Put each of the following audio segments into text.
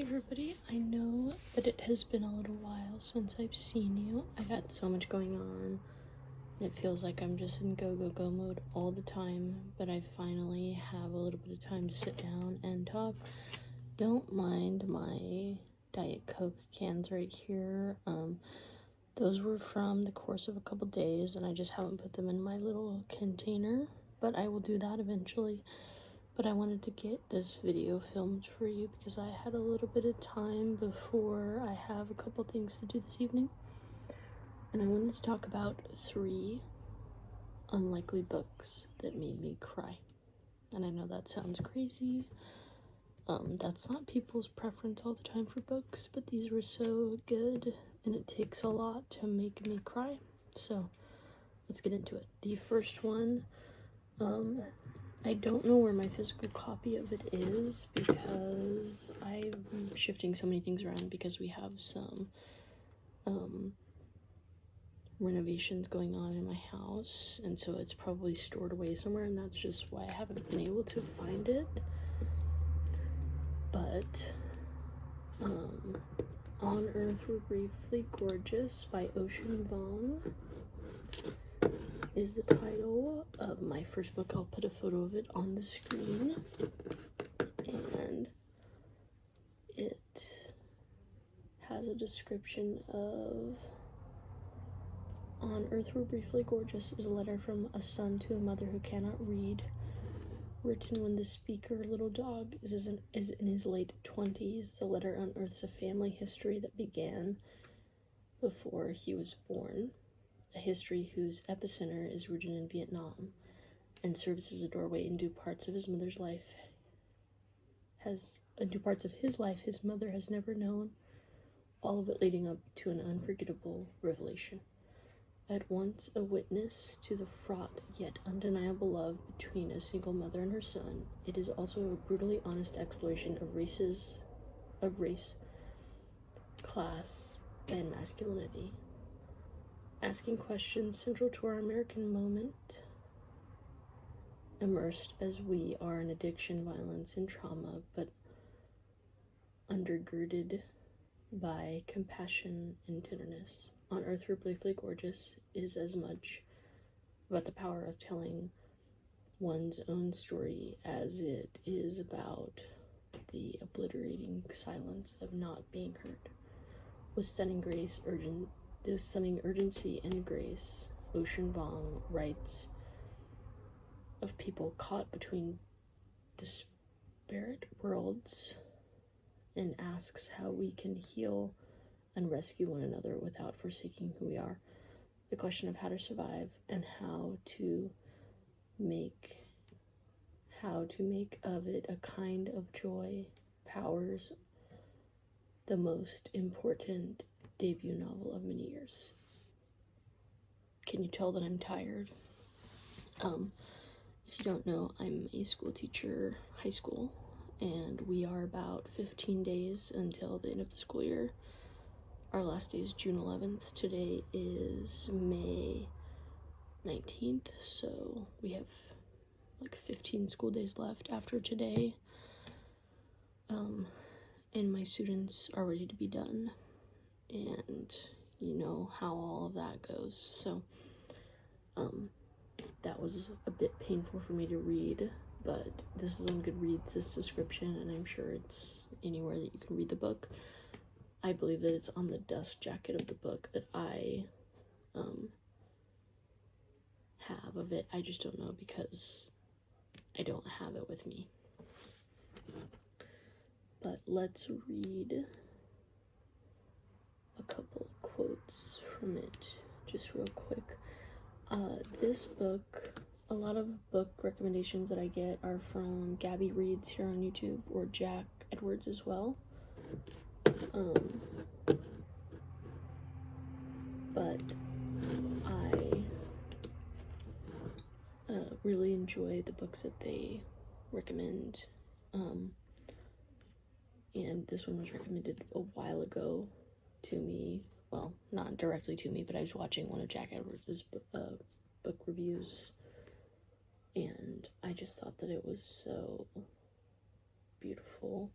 everybody, I know that it has been a little while since I've seen you. I've had so much going on. It feels like I'm just in go mode all the time, but I finally have a little bit of time to sit down and talk. Don't mind my Diet Coke cans right here. Those were from the course of a couple days, and I just haven't put them in my little container, but I will do that eventually. But I wanted to get this video filmed for you because I had a little bit of time before I have a couple things to do this evening. And I wanted to talk about 3 unlikely books that made me cry. And I know that sounds crazy. That's not people's preference all the time for books, but these were so good and it takes a lot to make me cry. So let's get into it. The first one, I don't know where my physical copy of it is because I'm shifting so many things around because we have some renovations going on in my house, and so it's probably stored away somewhere, and that's just why I haven't been able to find it. But On Earth We're Briefly Gorgeous by Vuong is the title of my first book. I'll put a photo of it on the screen, and it has a description of On Earth We're Briefly Gorgeous is a letter from a son to a mother who cannot read, written when the speaker, little dog, is in his late 20s. The letter unearths a family history that began before he was born, a history whose epicenter is rooted in Vietnam and serves as a doorway into parts of his mother's life his mother has never known, all of it leading up to an unforgettable revelation. At once a witness to the fraught yet undeniable love between a single mother and her son, it is also a brutally honest exploration of race, class, and masculinity. Asking questions central to our American moment, immersed as we are in addiction, violence, and trauma, but undergirded by compassion and tenderness. On Earth We're Briefly Gorgeous is as much about the power of telling one's own story as it is about the obliterating silence of not being heard. With stunning urgency and grace, Vuong writes of people caught between disparate worlds and asks how we can heal and rescue one another without forsaking who we are. The question of how to survive and how to make of it a kind of joy powers the most important debut novel of many years. Can you tell that I'm tired? If you don't know, I'm a school teacher, high school, and we are about 15 days until the end of the school year. Our last day is June 11th. Today is May 19th, so we have like 15 school days left after today. And my students are ready to be done, and you know how all of that goes. So that was a bit painful for me to read, but this is on Goodreads, this description, and I'm sure it's anywhere that you can read the book. I believe that it's on the dust jacket of the book that I have of it. I just don't know because I don't have it with me. But let's read a couple of quotes from it just real quick. This book, a lot of book recommendations that I get are from Gabby Reads here on YouTube or Jack Edwards as well. But I really enjoy the books that they recommend, and this one was recommended a while ago to me. Well, not directly to me, but I was watching one of Jack Edwards' book reviews, and I just thought that it was so beautiful.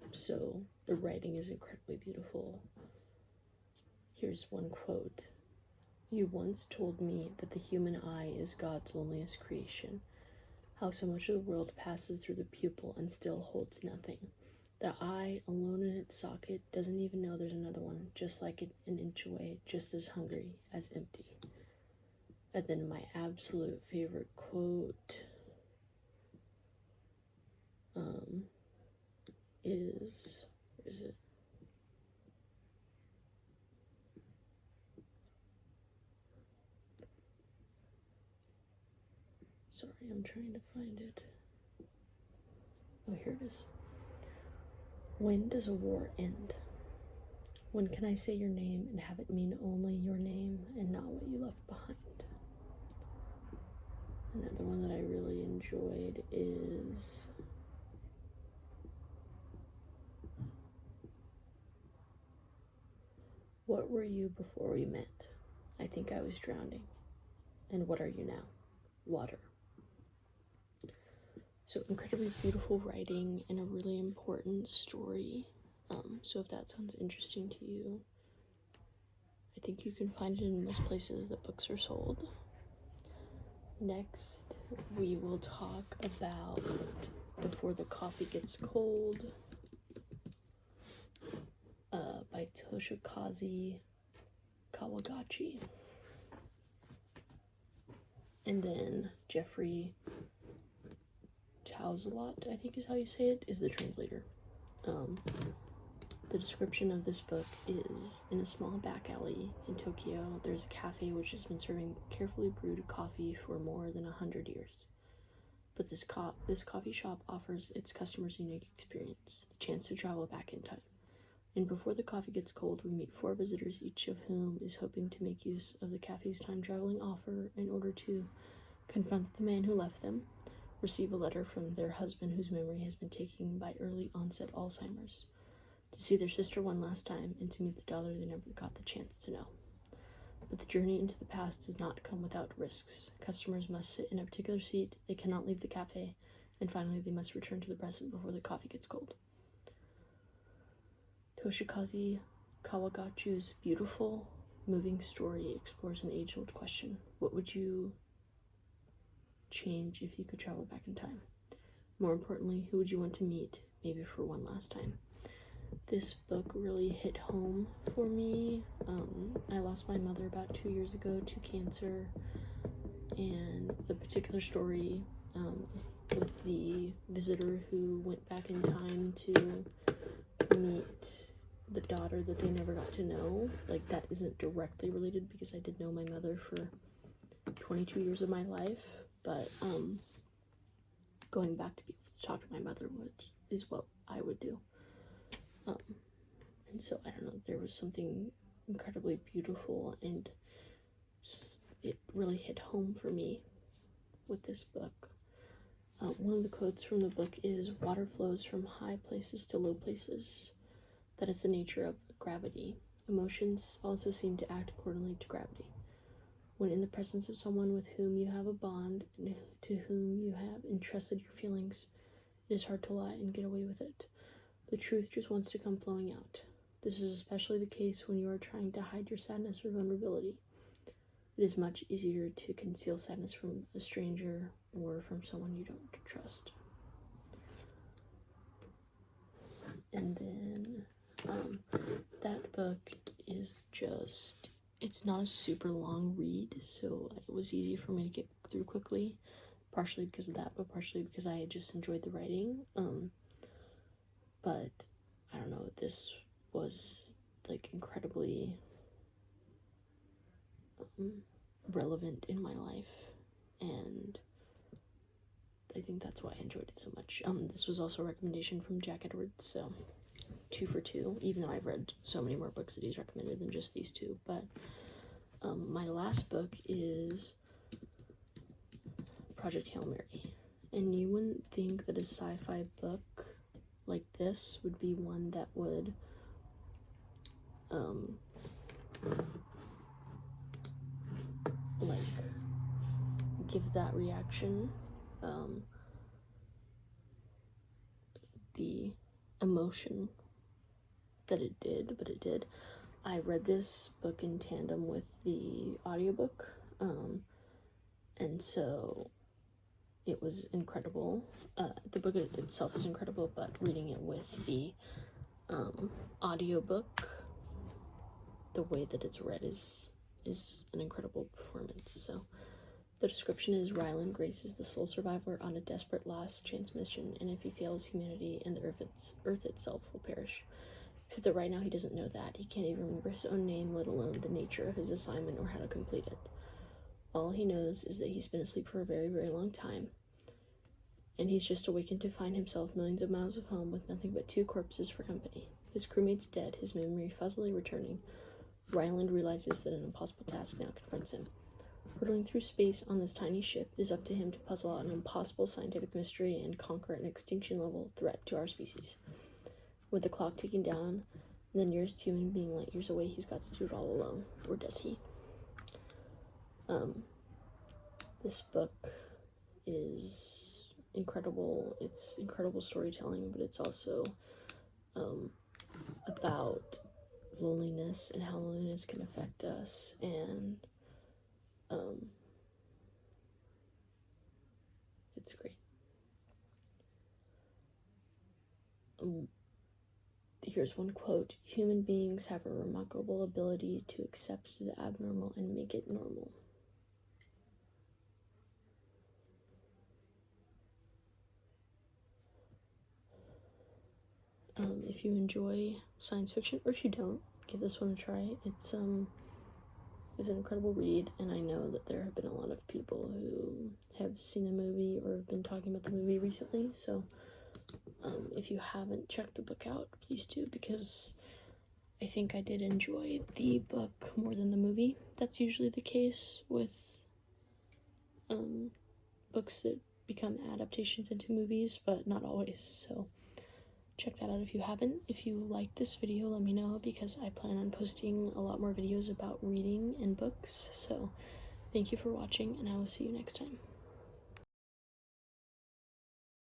So the writing is incredibly beautiful. Here's one quote. "You once told me that the human eye is God's loneliest creation. How so much of the world passes through the pupil and still holds nothing. The eye, alone in its socket, doesn't even know there's another one, just like it, an inch away, just as hungry as empty." And then my absolute favorite quote is, where is it? Sorry, I'm trying to find it. Oh, here it is. "When does a war end? When can I say your name and have it mean only your name and not what you left behind?" Another one that I really enjoyed is, "What were you before we met? I think I was drowning. And what are you now? Water." So incredibly beautiful writing and a really important story. So if that sounds interesting to you, I think you can find it in most places that books are sold. Next, we will talk about Before the Coffee Gets Cold by Toshikazu Kawaguchi. And then Jeffrey Chauzelot, I think is how you say it, is the translator. The description of this book is, in a small back alley in Tokyo, there's a cafe which has been serving carefully brewed coffee for more than 100 years. But this coffee shop offers its customers a unique experience, the chance to travel back in time. And before the coffee gets cold, we meet 4 visitors, each of whom is hoping to make use of the cafe's time-traveling offer in order to confront the man who left them, receive a letter from their husband whose memory has been taken by early-onset Alzheimer's, to see their sister one last time, and to meet the daughter they never got the chance to know. But the journey into the past does not come without risks. Customers must sit in a particular seat, they cannot leave the cafe, and finally they must return to the present before the coffee gets cold. Toshikazu Kawaguchi's beautiful, moving story explores an age-old question. What would you change if you could travel back in time? More importantly, who would you want to meet, maybe for one last time? This book really hit home for me. I lost my mother about 2 years ago to cancer, and the particular story with the visitor who went back in time to meet the daughter that they never got to know, like, that isn't directly related because I did know my mother for 22 years of my life, but going back to be able to talk to my mother is what I would do. And so, I don't know, there was something incredibly beautiful, and it really hit home for me with this book. One of the quotes from the book is, "Water flows from high places to low places. That is the nature of gravity. Emotions also seem to act accordingly to gravity. When in the presence of someone with whom you have a bond and to whom you have entrusted your feelings, it is hard to lie and get away with it. The truth just wants to come flowing out. This is especially the case when you are trying to hide your sadness or vulnerability. It is much easier to conceal sadness from a stranger or from someone you don't trust." And then that book is just, it's not a super long read, so it was easy for me to get through quickly, partially because of that, but partially because I just enjoyed the writing. But I don't know, this was like incredibly relevant in my life, and I think that's why I enjoyed it so much. This was also a recommendation from Jack Edwards, so 2 for 2, even though I've read so many more books that he's recommended than just these 2. But my last book is Project Hail Mary, and you wouldn't think that a sci-fi book like this would be one that would like give that reaction. The emotion that it did, but it did. I read this book in tandem with the audiobook, and so it was incredible. The book itself is incredible, but reading it with the audiobook, the way that it's read is an incredible performance. So the description is: Ryland Grace is the sole survivor on a desperate last chance mission, and if he fails, humanity and the earth itself will perish. Except that right now he doesn't know that. He can't even remember his own name, let alone the nature of his assignment or how to complete it. All he knows is that he's been asleep for a very, very long time, and he's just awakened to find himself millions of miles of home with nothing but 2 corpses for company. His crewmate's dead, his memory fuzzily returning. Ryland realizes that an impossible task now confronts him. Hurtling through space on this tiny ship, it is up to him to puzzle out an impossible scientific mystery and conquer an extinction-level threat to our species. With the clock ticking down, and the nearest human being light years away, he's got to do it all alone. Or does he? This book is incredible. It's incredible storytelling, but it's also about loneliness and how loneliness can affect us, and it's great. Here's one quote: "Human beings have a remarkable ability to accept the abnormal and make it normal." If you enjoy science fiction, or if you don't, give this one a try. It's an incredible read, and I know that there have been a lot of people who have seen the movie or have been talking about the movie recently, so if you haven't checked the book out, please do, because I think I did enjoy the book more than the movie. That's usually the case with books that become adaptations into movies, but not always, so check that out if you haven't. If you like this video, let me know, because I plan on posting a lot more videos about reading and books. So thank you for watching, and I will see you next time.